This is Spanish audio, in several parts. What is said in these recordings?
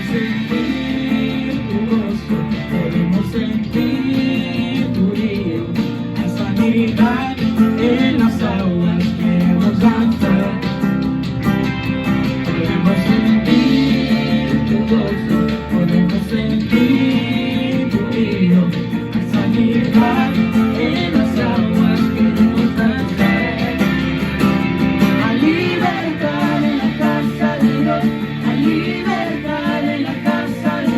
sentir tu gozo, podemos sentir tu río, la sanidad en las aguas queremos danzar. Podemos sentir tu gozo, podemos sentir tu río, la sanidad en las aguas queremos danzar. Hay libertad en la casa de Dios, hay libertad en la casa de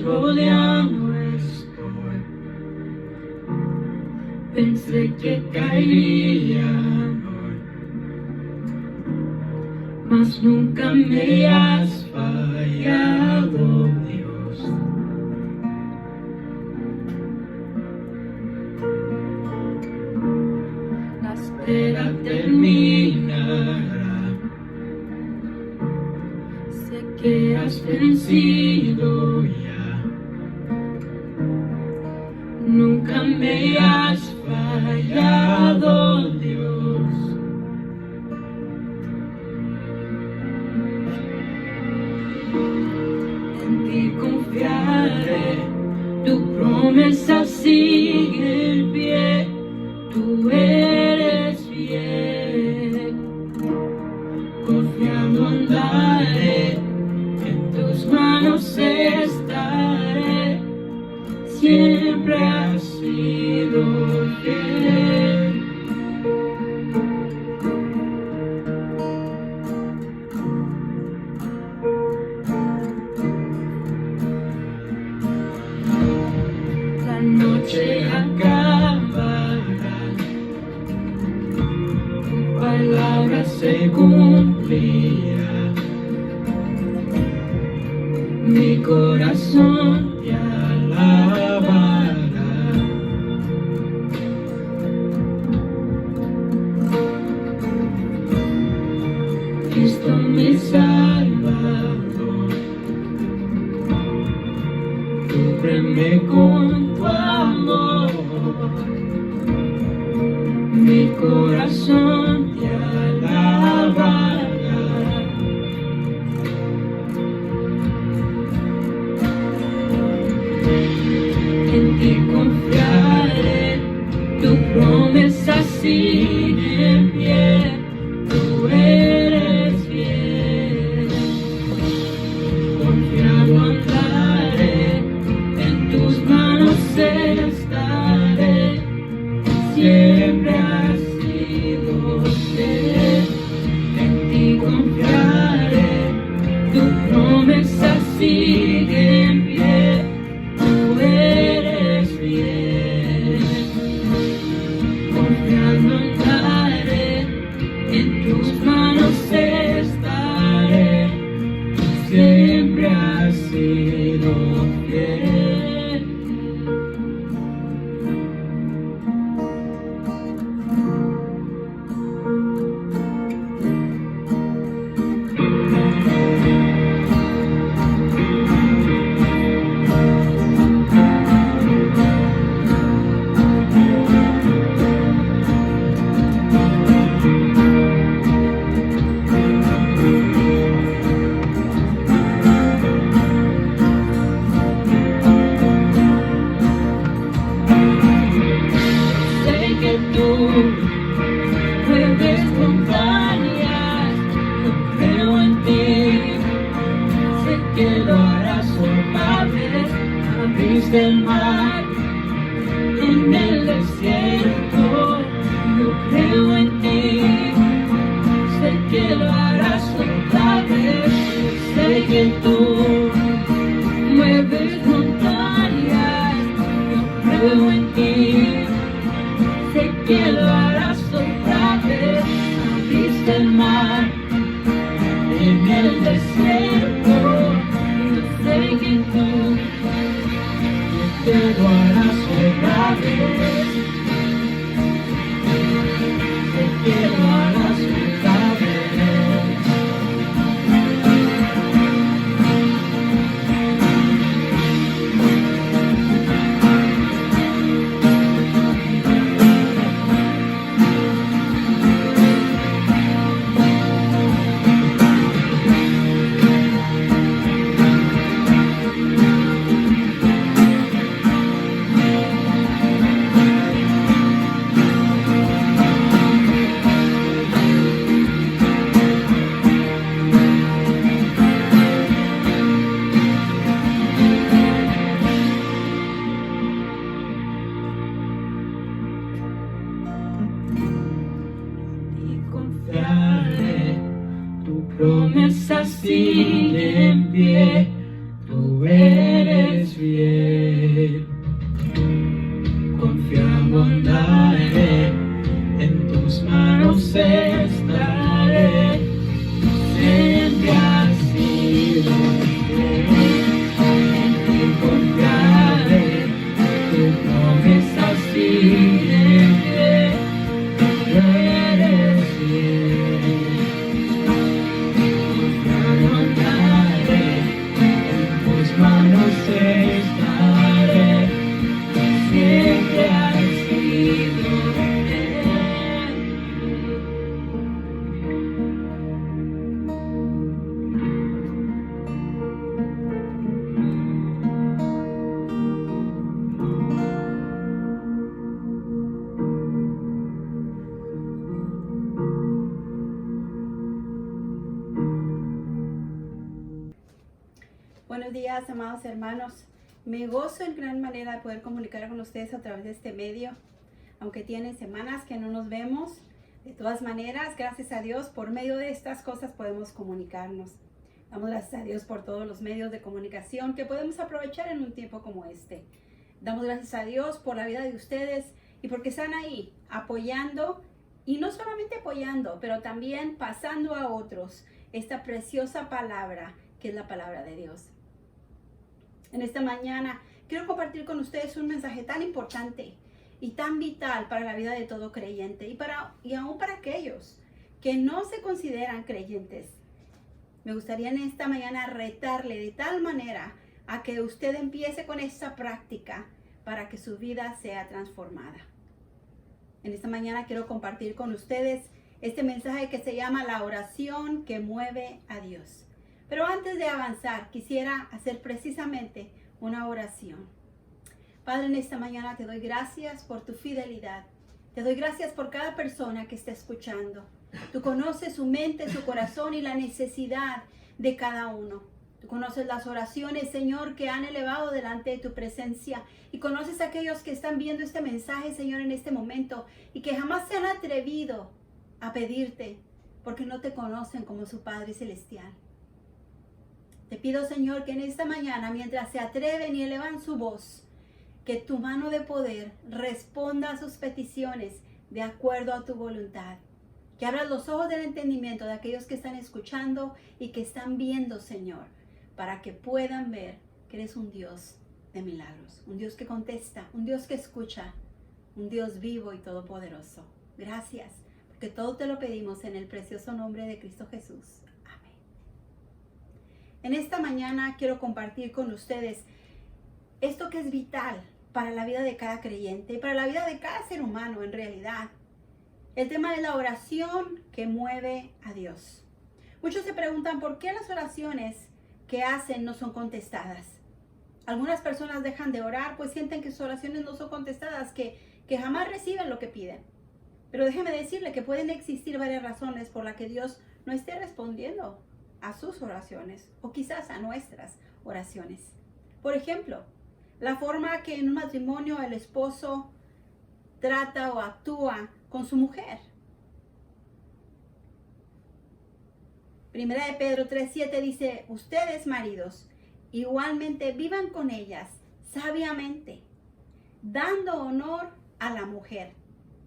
Rodeando estoy, pensé que caería hoy, mas nunca me has fallado, Dios. La espera terminará, sé que has vencido ya. Nunca me has fallado, Dios. En ti confiaré, tu promesa sigue en pie, tú eres fiel. Confiando andaré, en tus manos estaré. Siempre has sido fiel. La noche acabará, tu palabra se cumplirá. Mi corazón te alabará. Cristo mi Salvador, cúbreme con tu amor. Mi corazón te alabará. En ti confiaré, tu promesa sigue en pie, tú eres fiel. hasta el mar, en el desierto, yo sé que tú te lo harás otra vez, sé que lo harás otra vez. Tu promesa sigue en pie, tú eres fiel. Confiando andaré, en tus manos estaré, siempre has sido fiel. En ti confiaré, tu promesa sigue en pie, tú eres fiel. Buenos días, amados hermanos. Me gozo en gran manera de poder comunicar con ustedes a través de este medio. Aunque tienen semanas que no nos vemos, de todas maneras, gracias a Dios, por medio de estas cosas podemos comunicarnos. Damos gracias a Dios por todos los medios de comunicación que podemos aprovechar en un tiempo como este. Damos gracias a Dios por la vida de ustedes y porque están ahí apoyando, y no solamente apoyando, pero también pasando a otros esta preciosa palabra que es la palabra de Dios. En esta mañana quiero compartir con ustedes un mensaje tan importante y tan vital para la vida de todo creyente y aún para aquellos que no se consideran creyentes. Me gustaría en esta mañana retarle de tal manera a que usted empiece con esta práctica para que su vida sea transformada. En esta mañana quiero compartir con ustedes este mensaje que se llama la oración que mueve a Dios. Pero antes de avanzar, quisiera hacer precisamente una oración. Padre, en esta mañana te doy gracias por tu fidelidad. Te doy gracias por cada persona que está escuchando. Tú conoces su mente, su corazón y la necesidad de cada uno. Tú conoces las oraciones, Señor, que han elevado delante de tu presencia. Y conoces a aquellos que están viendo este mensaje, Señor, en este momento. Y que jamás se han atrevido a pedirte porque no te conocen como su Padre Celestial. Te pido, Señor, que en esta mañana, mientras se atreven y elevan su voz, que tu mano de poder responda a sus peticiones de acuerdo a tu voluntad. Que abras los ojos del entendimiento de aquellos que están escuchando y que están viendo, Señor, para que puedan ver que eres un Dios de milagros, un Dios que contesta, un Dios que escucha, un Dios vivo y todopoderoso. Gracias, porque todo te lo pedimos en el precioso nombre de Cristo Jesús. En esta mañana quiero compartir con ustedes esto que es vital para la vida de cada creyente y para la vida de cada ser humano en realidad. El tema es la oración que mueve a Dios. Muchos se preguntan por qué las oraciones que hacen no son contestadas. Algunas personas dejan de orar pues sienten que sus oraciones no son contestadas, que jamás reciben lo que piden. Pero déjeme decirle que pueden existir varias razones por las que Dios no esté respondiendo a sus oraciones o quizás a nuestras oraciones. Por ejemplo, la forma que en un matrimonio el esposo trata o actúa con su mujer. Primera de Pedro 3:7 dice: ustedes, maridos, igualmente vivan con ellas sabiamente, dando honor a la mujer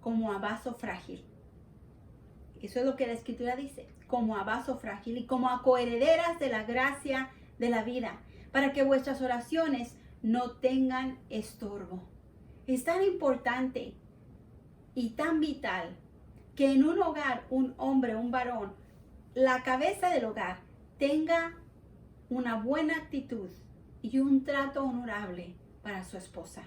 como a vaso frágil. Eso es lo que la Escritura dice, como a vaso frágil y como a coherederas de la gracia de la vida, para que vuestras oraciones no tengan estorbo. Es tan importante y tan vital que en un hogar, un hombre, un varón, la cabeza del hogar tenga una buena actitud y un trato honorable para su esposa.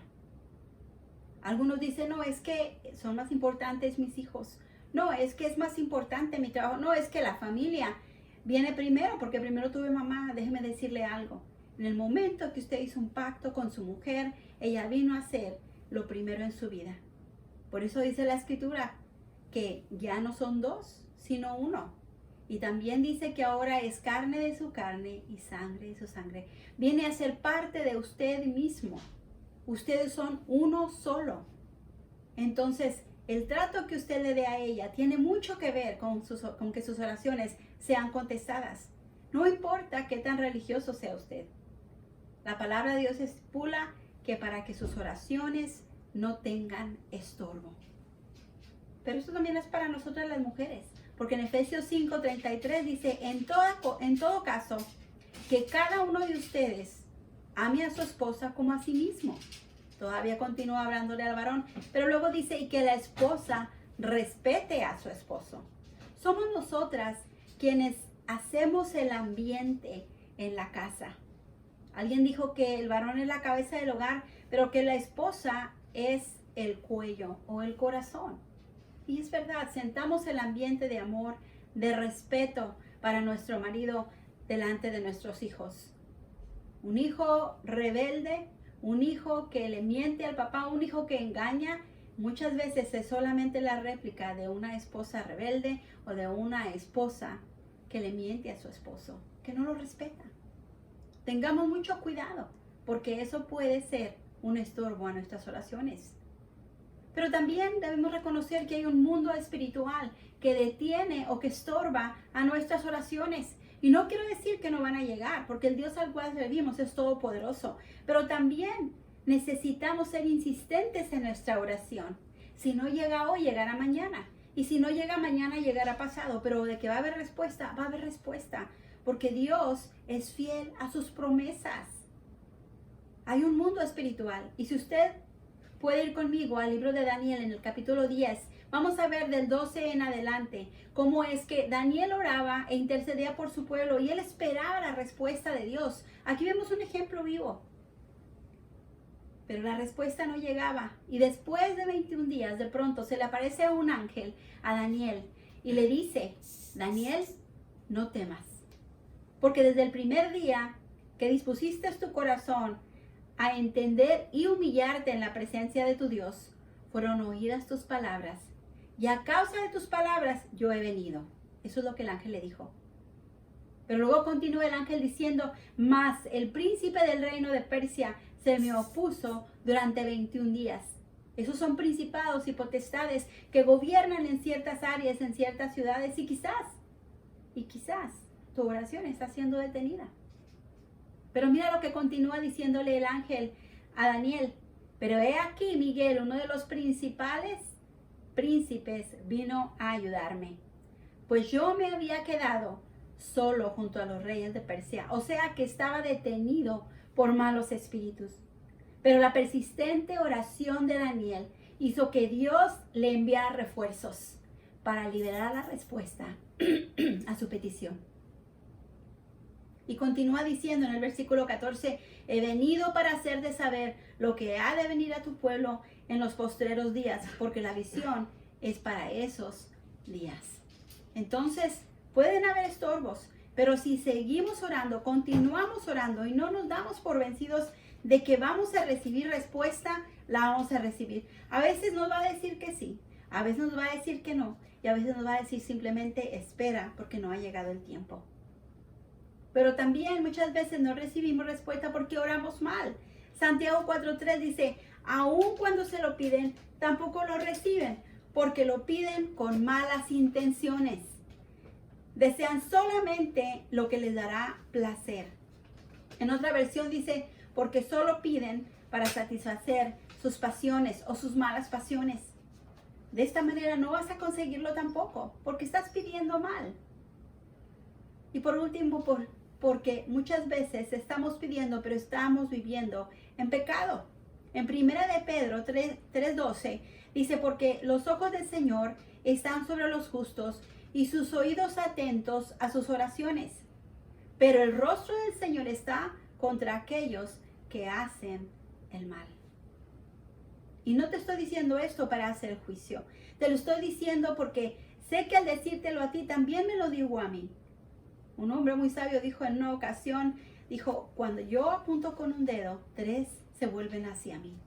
Algunos dicen, no, es que son más importantes mis hijos. No, es que es más importante mi trabajo. No, es que la familia viene primero, porque primero tuve mamá. Déjeme decirle algo. En el momento que usted hizo un pacto con su mujer, ella vino a ser lo primero en su vida. Por eso dice la Escritura que ya no son dos, sino uno. Y también dice que ahora es carne de su carne y sangre de su sangre. Viene a ser parte de usted mismo. Ustedes son uno solo. Entonces, el trato que usted le dé a ella tiene mucho que ver con que sus oraciones sean contestadas. No importa qué tan religioso sea usted. La palabra de Dios estipula que para que sus oraciones no tengan estorbo. Pero esto también es para nosotras las mujeres. Porque en Efesios 5:33 dice, en todo caso, que cada uno de ustedes ame a su esposa como a sí mismo. Todavía continúa hablándole al varón, pero luego dice, y que la esposa respete a su esposo. Somos nosotras quienes hacemos el ambiente en la casa. Alguien dijo que el varón es la cabeza del hogar, pero que la esposa es el cuello o el corazón. Y es verdad, sentamos el ambiente de amor, de respeto para nuestro marido delante de nuestros hijos. Un hijo rebelde, un hijo que le miente al papá, un hijo que engaña, muchas veces es solamente la réplica de una esposa rebelde o de una esposa que le miente a su esposo, que no lo respeta. Tengamos mucho cuidado, porque eso puede ser un estorbo a nuestras oraciones. Pero también debemos reconocer que hay un mundo espiritual que detiene o que estorba a nuestras oraciones. Y no quiero decir que no van a llegar, porque el Dios al cual servimos es todopoderoso. Pero también necesitamos ser insistentes en nuestra oración. Si no llega hoy, llegará mañana. Y si no llega mañana, llegará pasado. Pero de que va a haber respuesta, va a haber respuesta. Porque Dios es fiel a sus promesas. Hay un mundo espiritual. Y si usted puede ir conmigo al libro de Daniel en el capítulo 10. Vamos a ver del 12 en adelante cómo es que Daniel oraba e intercedía por su pueblo y él esperaba la respuesta de Dios. Aquí vemos un ejemplo vivo. Pero la respuesta no llegaba. Y después de 21 días, de pronto se le aparece un ángel a Daniel y le dice, Daniel, no temas. Porque desde el primer día que dispusiste tu corazón a entender y humillarte en la presencia de tu Dios, fueron oídas tus palabras, y a causa de tus palabras yo he venido. Eso es lo que el ángel le dijo. Pero luego continúa el ángel diciendo, mas el príncipe del reino de Persia se me opuso durante 21 días. Esos son principados y potestades que gobiernan en ciertas áreas, en ciertas ciudades, y quizás tu oración está siendo detenida. Pero mira lo que continúa diciéndole el ángel a Daniel. Pero he aquí, Miguel, uno de los principales príncipes, vino a ayudarme. Pues yo me había quedado solo junto a los reyes de Persia. O sea que estaba detenido por malos espíritus. Pero la persistente oración de Daniel hizo que Dios le enviara refuerzos para liberar la respuesta a su petición. Y continúa diciendo en el versículo 14, he venido para hacerte saber lo que ha de venir a tu pueblo en los postreros días, porque la visión es para esos días. Entonces, pueden haber estorbos, pero si seguimos orando, continuamos orando y no nos damos por vencidos de que vamos a recibir respuesta, la vamos a recibir. A veces nos va a decir que sí, a veces nos va a decir que no, y a veces nos va a decir simplemente espera porque no ha llegado el tiempo. Pero también muchas veces no recibimos respuesta porque oramos mal. Santiago 4:3 dice, aun cuando se lo piden, tampoco lo reciben, porque lo piden con malas intenciones. Desean solamente lo que les dará placer. En otra versión dice, porque solo piden para satisfacer sus pasiones o sus malas pasiones. De esta manera no vas a conseguirlo tampoco, porque estás pidiendo mal. Y por último, porque muchas veces estamos pidiendo, pero estamos viviendo en pecado. En 1 de Pedro 3:12 dice, porque los ojos del Señor están sobre los justos y sus oídos atentos a sus oraciones. Pero el rostro del Señor está contra aquellos que hacen el mal. Y no te estoy diciendo esto para hacer juicio. Te lo estoy diciendo porque sé que al decírtelo a ti también me lo digo a mí. Un hombre muy sabio dijo en una ocasión, dijo, cuando yo apunto con un dedo, 3 se vuelven hacia mí.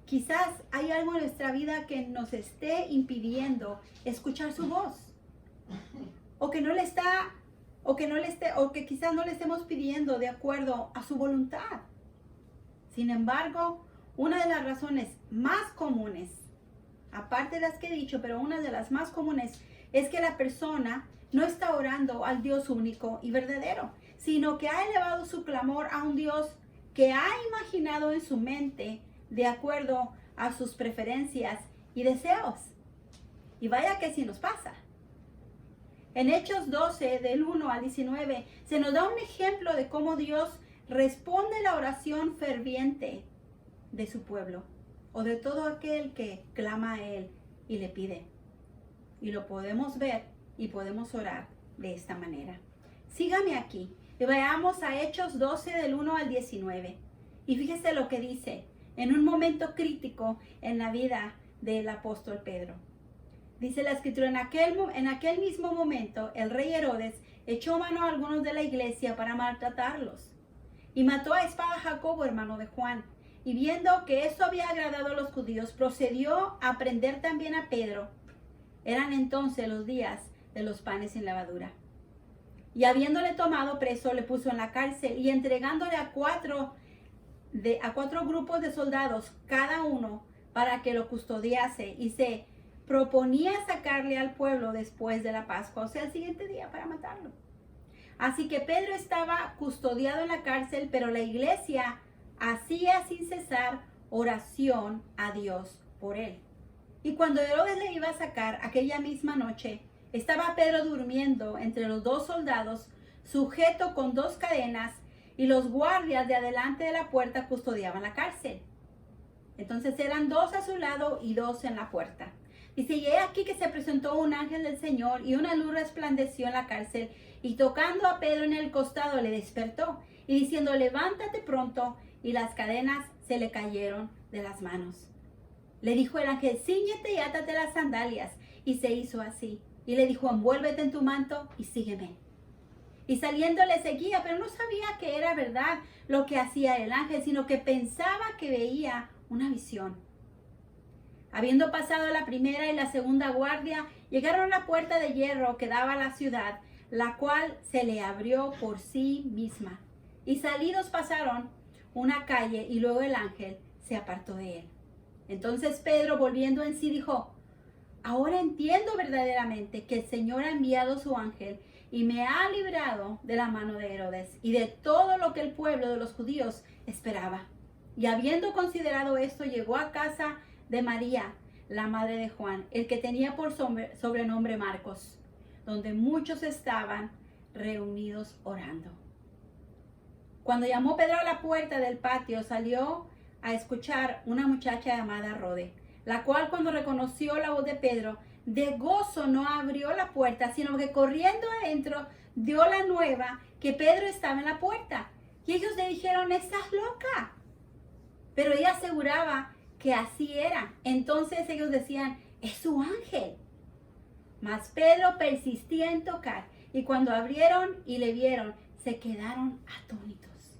Quizás hay algo en nuestra vida que nos esté impidiendo escuchar su voz. O que quizás no le estemos pidiendo de acuerdo a su voluntad. Sin embargo, una de las razones más comunes, aparte de las que he dicho, pero una de las más comunes es que la persona no está orando al Dios único y verdadero, sino que ha elevado su clamor a un Dios que ha imaginado en su mente de acuerdo a sus preferencias y deseos. Y vaya que sí nos pasa. En Hechos 12, del 1 al 19, se nos da un ejemplo de cómo Dios responde la oración ferviente de su pueblo o de todo aquel que clama a Él y le pide. Y lo podemos ver y podemos orar de esta manera. Sígame aquí y veamos a Hechos 12 del 1 al 19. Y fíjese lo que dice en un momento crítico en la vida del apóstol Pedro. Dice la escritura, en aquel mismo momento el rey Herodes echó mano a algunos de la iglesia para maltratarlos. Y mató a espada a Jacobo, hermano de Juan. Y viendo que esto había agradado a los judíos, procedió a prender también a Pedro. Eran entonces los días de los panes sin levadura. Y habiéndole tomado preso, le puso en la cárcel y entregándole a cuatro grupos de soldados, cada uno, para que lo custodiase, y se proponía sacarle al pueblo después de la Pascua, o sea, el siguiente día, para matarlo. Así que Pedro estaba custodiado en la cárcel, pero la iglesia hacía sin cesar oración a Dios por él. Y cuando Herodes le iba a sacar aquella misma noche, estaba Pedro durmiendo entre los 2 soldados, sujeto con 2 cadenas, y los guardias de adelante de la puerta custodiaban la cárcel. Entonces eran 2 a su lado y 2 en la puerta. Dice, y he aquí que se presentó un ángel del Señor, y una luz resplandeció en la cárcel, y tocando a Pedro en el costado le despertó, y diciendo, levántate pronto, y las cadenas se le cayeron de las manos. Le dijo el ángel, cíñete y átate las sandalias, y se hizo así. Y le dijo, envuélvete en tu manto y sígueme. Y saliendo le seguía, pero no sabía que era verdad lo que hacía el ángel, sino que pensaba que veía una visión. Habiendo pasado la primera y la segunda guardia, llegaron a la puerta de hierro que daba a la ciudad, la cual se le abrió por sí misma. Y salidos pasaron una calle y luego el ángel se apartó de él. Entonces Pedro, volviendo en sí, dijo, ahora entiendo verdaderamente que el Señor ha enviado su ángel y me ha librado de la mano de Herodes y de todo lo que el pueblo de los judíos esperaba. Y habiendo considerado esto, llegó a casa de María, la madre de Juan, el que tenía por sobrenombre Marcos, donde muchos estaban reunidos orando. Cuando llamó Pedro a la puerta del patio, salió a escuchar una muchacha llamada Rode, la cual cuando reconoció la voz de Pedro, de gozo no abrió la puerta, sino que corriendo adentro dio la nueva que Pedro estaba en la puerta. Y ellos le dijeron, ¿estás loca? Pero ella aseguraba que así era. Entonces ellos decían, es su ángel. Mas Pedro persistía en tocar, y cuando abrieron y le vieron, se quedaron atónitos.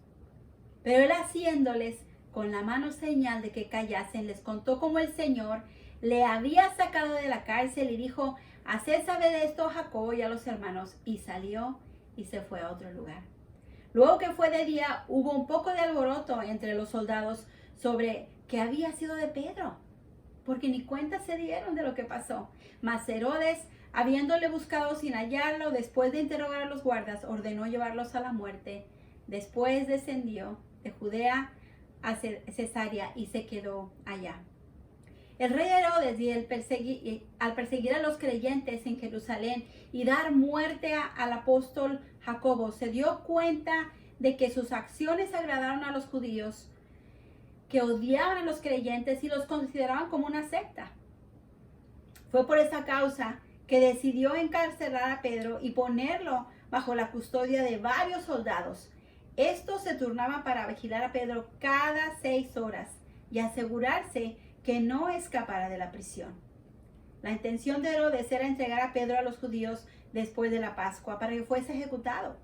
Pero él, haciéndoles con la mano señal de que callasen, les contó cómo el Señor le había sacado de la cárcel y dijo, haced saber esto a Jacobo y a los hermanos. Y salió y se fue a otro lugar. Luego que fue de día, hubo un poco de alboroto entre los soldados sobre qué había sido de Pedro, porque ni cuenta se dieron de lo que pasó. Mas Herodes, habiéndole buscado sin hallarlo, después de interrogar a los guardas, ordenó llevarlos a la muerte. Después descendió de Judea a Cesarea y se quedó allá. El rey Herodes al perseguir a los creyentes en Jerusalén y dar muerte al apóstol Jacobo, se dio cuenta de que sus acciones agradaron a los judíos, que odiaban a los creyentes y los consideraban como una secta. Fue por esa causa que decidió encarcelar a Pedro y ponerlo bajo la custodia de varios soldados. Estos se turnaban para vigilar a Pedro cada 6 horas y asegurarse que no escapara de la prisión. La intención de Herodes era entregar a Pedro a los judíos después de la Pascua para que fuese ejecutado.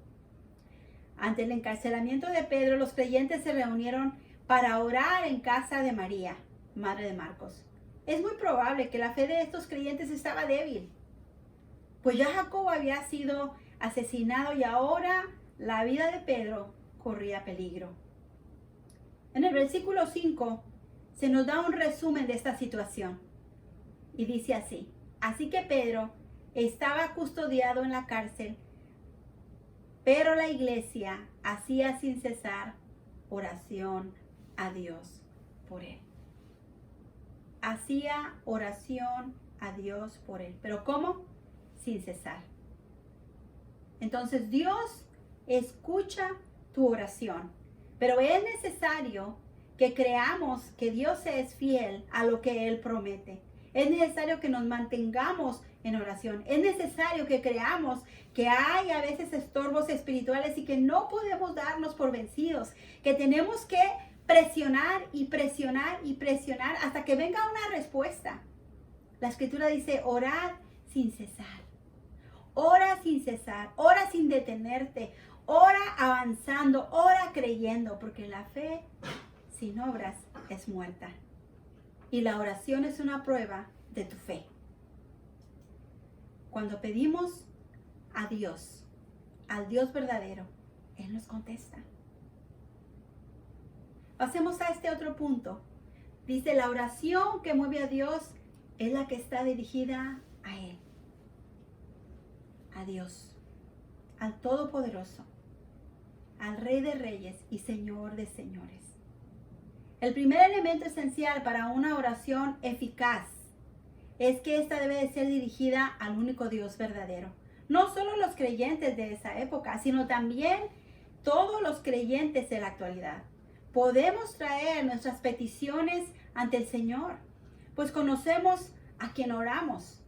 Ante el encarcelamiento de Pedro, los creyentes se reunieron para orar en casa de María, madre de Marcos. Es muy probable que la fe de estos creyentes estaba débil, pues ya Jacobo había sido asesinado y ahora la vida de Pedro corría peligro. En el versículo 5 se nos da un resumen de esta situación y dice así: así que Pedro estaba custodiado en la cárcel, pero la iglesia hacía sin cesar oración a Dios por él. Hacía oración a Dios por él. ¿Pero cómo? Sin cesar. Entonces Dios escucha tu oración, pero es necesario que creamos que Dios es fiel a lo que Él promete. Es necesario que nos mantengamos en oración. Es necesario que creamos que hay a veces estorbos espirituales y que no podemos darnos por vencidos, que tenemos que presionar y presionar y presionar hasta que venga una respuesta. La escritura dice: orad sin cesar. Ora sin cesar, ora sin detenerte, ora avanzando, ora creyendo, porque la fe sin obras es muerta. Y la oración es una prueba de tu fe. Cuando pedimos a Dios, al Dios verdadero, Él nos contesta. Pasemos a este otro punto. Dice: la oración que mueve a Dios es la que está dirigida a Él. A Dios, al Todopoderoso, al Rey de Reyes y Señor de Señores. El primer elemento esencial para una oración eficaz es que esta debe de ser dirigida al único Dios verdadero. No solo los creyentes de esa época, sino también todos los creyentes de la actualidad. Podemos traer nuestras peticiones ante el Señor, pues conocemos a quien oramos.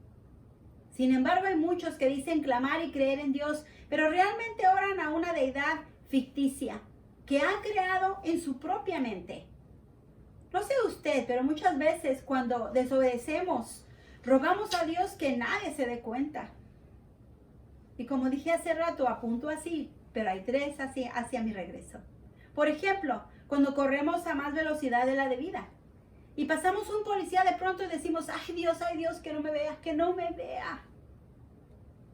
Sin embargo, hay muchos que dicen clamar y creer en Dios, pero realmente oran a una deidad ficticia que han creado en su propia mente. No sé usted, pero muchas veces cuando desobedecemos, rogamos a Dios que nadie se dé cuenta. Y como dije hace rato, apunto así, pero hay 3 hacia mi regreso. Por ejemplo, cuando corremos a más velocidad de la debida y pasamos un policía de pronto y decimos: ay Dios, que no me vea, que no me vea.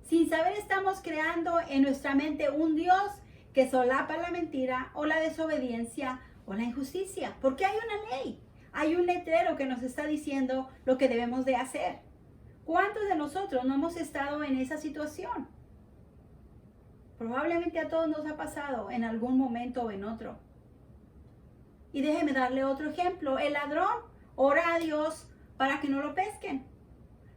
Sin saber estamos creando en nuestra mente un Dios que solapa la mentira o la desobediencia o la injusticia, porque hay una ley, hay un letrero que nos está diciendo lo que debemos de hacer. ¿Cuántos de nosotros no hemos estado en esa situación? Probablemente a todos nos ha pasado en algún momento o en otro. Y déjeme darle otro ejemplo. El ladrón ora a Dios para que no lo pesquen.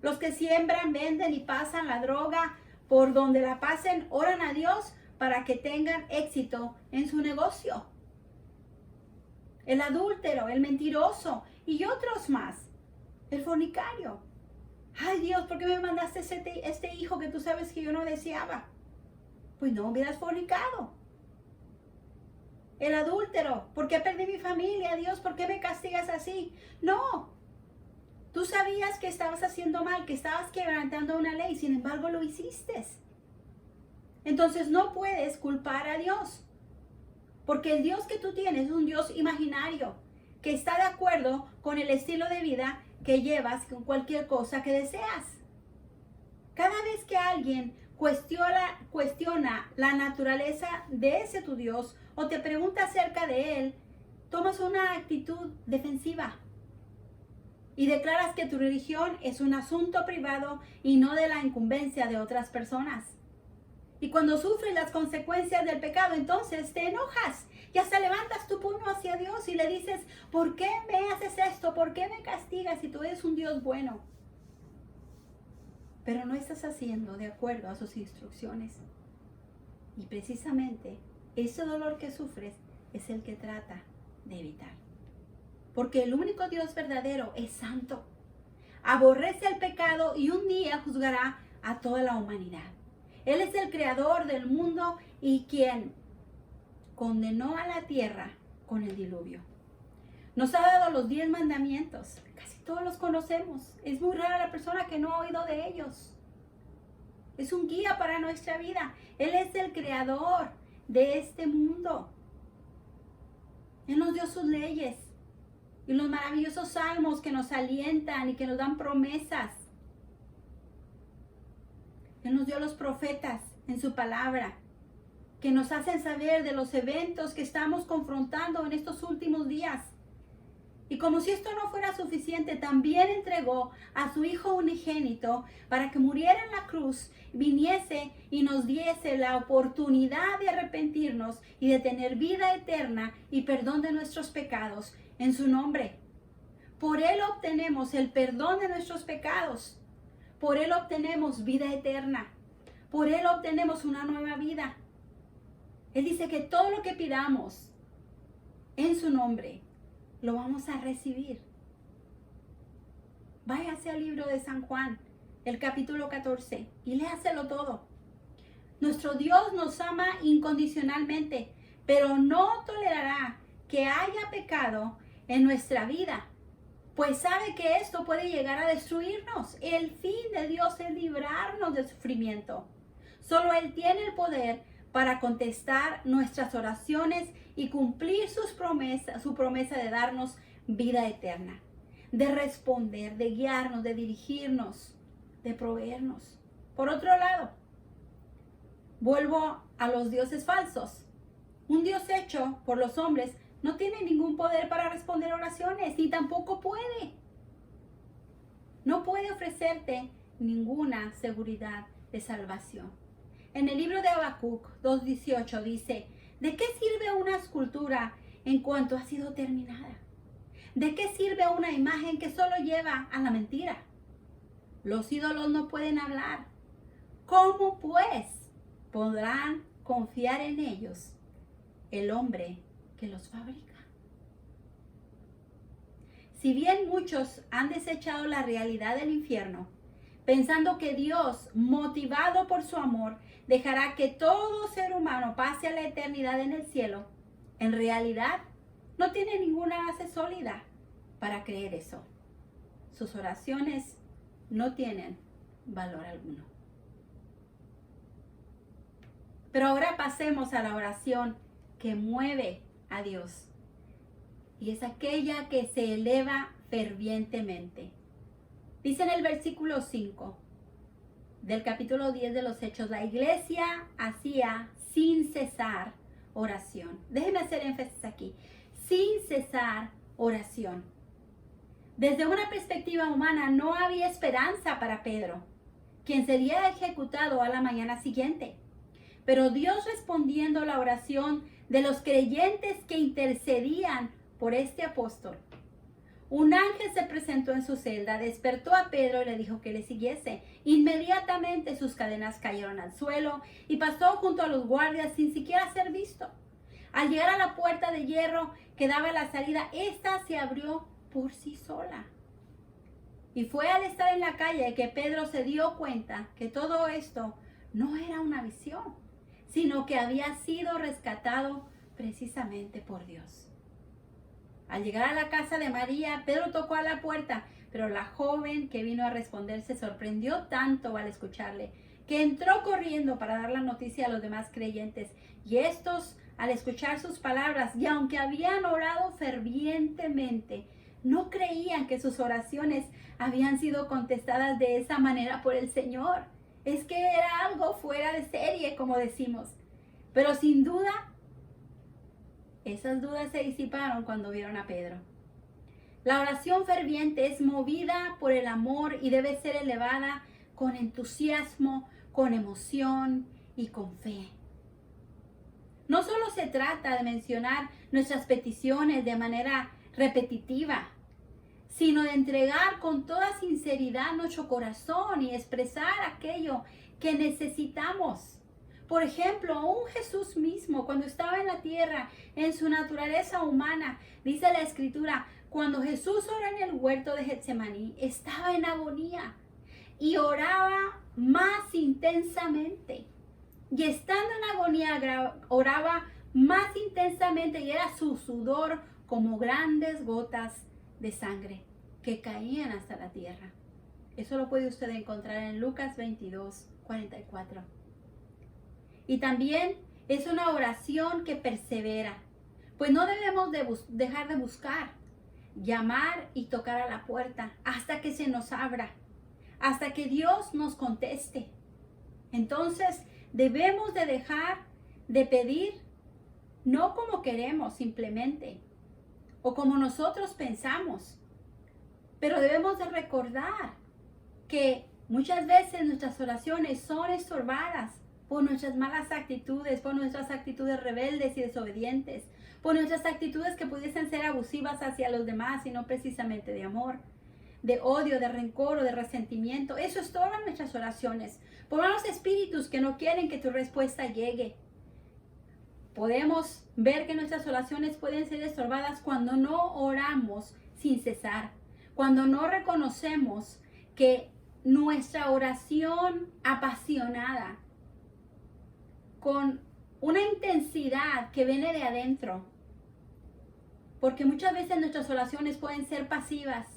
Los que siembran, venden y pasan la droga por donde la pasen, oran a Dios para que tengan éxito en su negocio. El adúltero, el mentiroso y otros más. El fornicario. Ay Dios, ¿por qué me mandaste este hijo que tú sabes que yo no deseaba? Pues no hubieras fornicado. El adúltero, ¿por qué perdí mi familia? Dios, ¿por qué me castigas así? No. Tú sabías que estabas haciendo mal, que estabas quebrantando una ley, sin embargo lo hiciste. Entonces no puedes culpar a Dios, porque el Dios que tú tienes es un Dios imaginario, que está de acuerdo con el estilo de vida que llevas, con cualquier cosa que deseas. Cada vez que alguien cuestiona la naturaleza de ese tu Dios o te pregunta acerca de él, tomas una actitud defensiva y declaras que tu religión es un asunto privado y no de la incumbencia de otras personas. Y cuando sufres las consecuencias del pecado, entonces te enojas y hasta levantas tu puño hacia Dios y le dices, ¿por qué me haces esto? ¿Por qué me castigas si tú eres un Dios bueno? Pero no estás haciendo de acuerdo a sus instrucciones. Y precisamente ese dolor que sufres es el que trata de evitar. Porque el único Dios verdadero es santo. Aborrece el pecado y un día juzgará a toda la humanidad. Él es el creador del mundo y quien condenó a la tierra con el diluvio. Nos ha dado los 10 mandamientos. Casi todos los conocemos. Es muy rara la persona que no ha oído de ellos. Es un guía para nuestra vida. Él es el creador de este mundo. Él nos dio sus leyes y los maravillosos salmos que nos alientan y que nos dan promesas. Él nos dio los profetas en su palabra, que nos hacen saber de los eventos que estamos confrontando en estos últimos días. Y como si esto no fuera suficiente, también entregó a su Hijo unigénito para que muriera en la cruz, viniese y nos diese la oportunidad de arrepentirnos y de tener vida eterna y perdón de nuestros pecados en su nombre. Por Él obtenemos el perdón de nuestros pecados. Por Él obtenemos vida eterna. Por Él obtenemos una nueva vida. Él dice que todo lo que pidamos en su nombre, lo vamos a recibir. Váyase al libro de San Juan, el capítulo 14, y léaselo todo. Nuestro Dios nos ama incondicionalmente, pero no tolerará que haya pecado en nuestra vida, pues sabe que esto puede llegar a destruirnos. El fin de Dios es librarnos del sufrimiento. Solo Él tiene el poder para contestar nuestras oraciones y cumplir su promesa de darnos vida eterna, de responder, de guiarnos, de dirigirnos, de proveernos. Por otro lado, vuelvo a los dioses falsos. Un Dios hecho por los hombres no tiene ningún poder para responder oraciones, ni tampoco puede. No puede ofrecerte ninguna seguridad de salvación. En el libro de Habacuc 2:18 dice, ¿de qué sirve una escultura en cuanto ha sido terminada? ¿De qué sirve una imagen que solo lleva a la mentira? Los ídolos no pueden hablar. ¿Cómo pues podrán confiar en ellos el hombre que los fabrica? Si bien muchos han desechado la realidad del infierno, pensando que Dios, motivado por su amor, dejará que todo ser humano pase a la eternidad en el cielo, en realidad no tiene ninguna base sólida para creer eso. Sus oraciones no tienen valor alguno. Pero ahora pasemos a la oración que mueve a Dios. Y es aquella que se eleva fervientemente. Dice en el versículo 5 del capítulo 10 de los Hechos, la iglesia hacía sin cesar oración. Déjenme hacer énfasis aquí. Sin cesar oración. Desde una perspectiva humana no había esperanza para Pedro, quien sería ejecutado a la mañana siguiente. Pero Dios, respondiendo a la oración de los creyentes que intercedían por este apóstol, un ángel se presentó en su celda, despertó a Pedro y le dijo que le siguiese. Inmediatamente sus cadenas cayeron al suelo y pasó junto a los guardias sin siquiera ser visto. Al llegar a la puerta de hierro que daba a la salida, esta se abrió por sí sola. Y fue al estar en la calle que Pedro se dio cuenta que todo esto no era una visión, sino que había sido rescatado precisamente por Dios. Al llegar a la casa de María, Pedro tocó a la puerta, pero la joven que vino a responder se sorprendió tanto al escucharle, que entró corriendo para dar la noticia a los demás creyentes. Y estos, al escuchar sus palabras, y aunque habían orado fervientemente, no creían que sus oraciones habían sido contestadas de esa manera por el Señor. Es que era algo fuera de serie, como decimos. Pero sin duda, esas dudas se disiparon cuando vieron a Pedro. La oración ferviente es movida por el amor y debe ser elevada con entusiasmo, con emoción y con fe. No solo se trata de mencionar nuestras peticiones de manera repetitiva, sino de entregar con toda sinceridad nuestro corazón y expresar aquello que necesitamos. Por ejemplo, aún Jesús mismo, cuando estaba en la tierra, en su naturaleza humana, dice la Escritura, cuando Jesús oró en el huerto de Getsemaní, estaba en agonía y oraba más intensamente. Y estando en agonía, oraba más intensamente y era su sudor como grandes gotas de sangre que caían hasta la tierra. Eso lo puede usted encontrar en Lucas 22, 44. Y también es una oración que persevera, pues no debemos dejar de buscar, llamar y tocar a la puerta hasta que se nos abra, hasta que Dios nos conteste. Entonces debemos de dejar de pedir no como queremos simplemente o como nosotros pensamos, pero debemos de recordar que muchas veces nuestras oraciones son estorbadas por nuestras malas actitudes, por nuestras actitudes rebeldes y desobedientes, por nuestras actitudes que pudiesen ser abusivas hacia los demás y no precisamente de amor, de odio, de rencor o de resentimiento. Eso estorba nuestras oraciones, por malos espíritus que no quieren que tu respuesta llegue. Podemos ver que nuestras oraciones pueden ser estorbadas cuando no oramos sin cesar, cuando no reconocemos que nuestra oración apasionada, con una intensidad que viene de adentro, porque muchas veces nuestras oraciones pueden ser pasivas,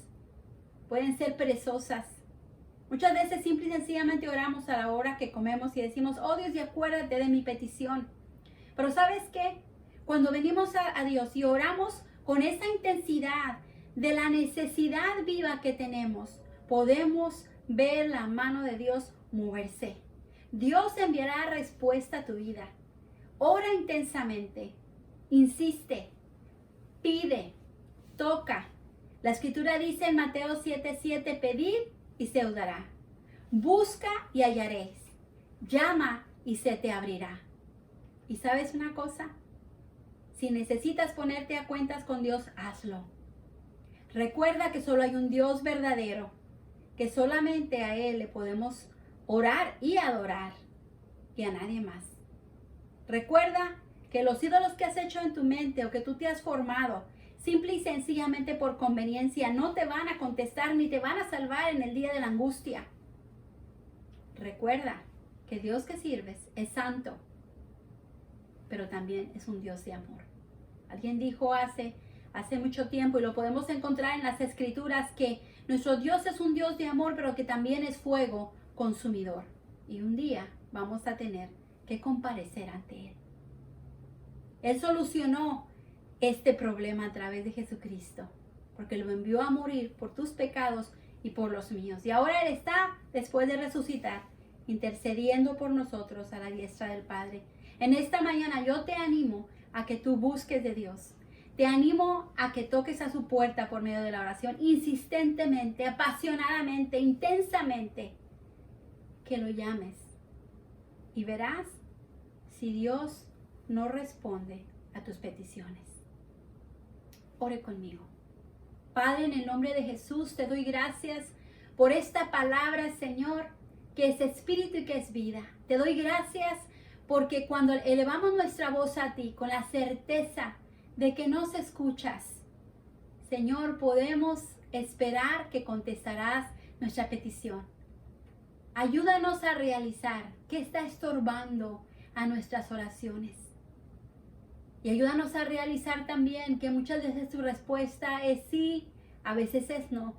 pueden ser perezosas. Muchas veces simple y sencillamente oramos a la hora que comemos y decimos, oh Dios, y acuérdate de mi petición. Pero ¿sabes qué? Cuando venimos a Dios y oramos con esa intensidad de la necesidad viva que tenemos, podemos ver la mano de Dios moverse. Dios enviará respuesta a tu vida. Ora intensamente, insiste, pide, toca. La Escritura dice en Mateo 7:7, pedid y se os dará. Busca y hallaréis. Llama y se te abrirá. ¿Y sabes una cosa? Si necesitas ponerte a cuentas con Dios, hazlo. Recuerda que solo hay un Dios verdadero, que solamente a Él le podemos orar y adorar, y a nadie más. Recuerda que los ídolos que has hecho en tu mente o que tú te has formado, simple y sencillamente por conveniencia, no te van a contestar ni te van a salvar en el día de la angustia. Recuerda que Dios que sirves es santo, pero también es un Dios de amor. Alguien dijo hace mucho tiempo, y lo podemos encontrar en las Escrituras, que nuestro Dios es un Dios de amor, pero que también es fuego consumidor. Y un día vamos a tener que comparecer ante Él. Él solucionó este problema a través de Jesucristo, porque lo envió a morir por tus pecados y por los míos. Y ahora Él está, después de resucitar, intercediendo por nosotros a la diestra del Padre. En esta mañana yo te animo a que tú busques de Dios. Te animo a que toques a su puerta por medio de la oración, insistentemente, apasionadamente, intensamente, que lo llames. Y verás si Dios no responde a tus peticiones. Ore conmigo. Padre, en el nombre de Jesús, te doy gracias por esta palabra, Señor, que es espíritu y que es vida. Te doy gracias porque cuando elevamos nuestra voz a ti con la certeza de que nos escuchas, Señor, podemos esperar que contestarás nuestra petición. Ayúdanos a realizar qué está estorbando a nuestras oraciones. Y ayúdanos a realizar también que muchas veces tu respuesta es sí, a veces es no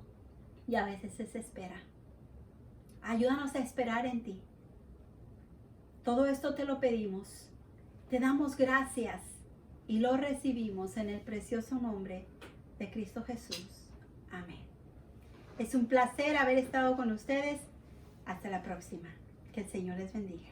y a veces es espera. Ayúdanos a esperar en ti. Todo esto te lo pedimos. Te damos gracias y lo recibimos en el precioso nombre de Cristo Jesús. Amén. Es un placer haber estado con ustedes. Hasta la próxima. Que el Señor les bendiga.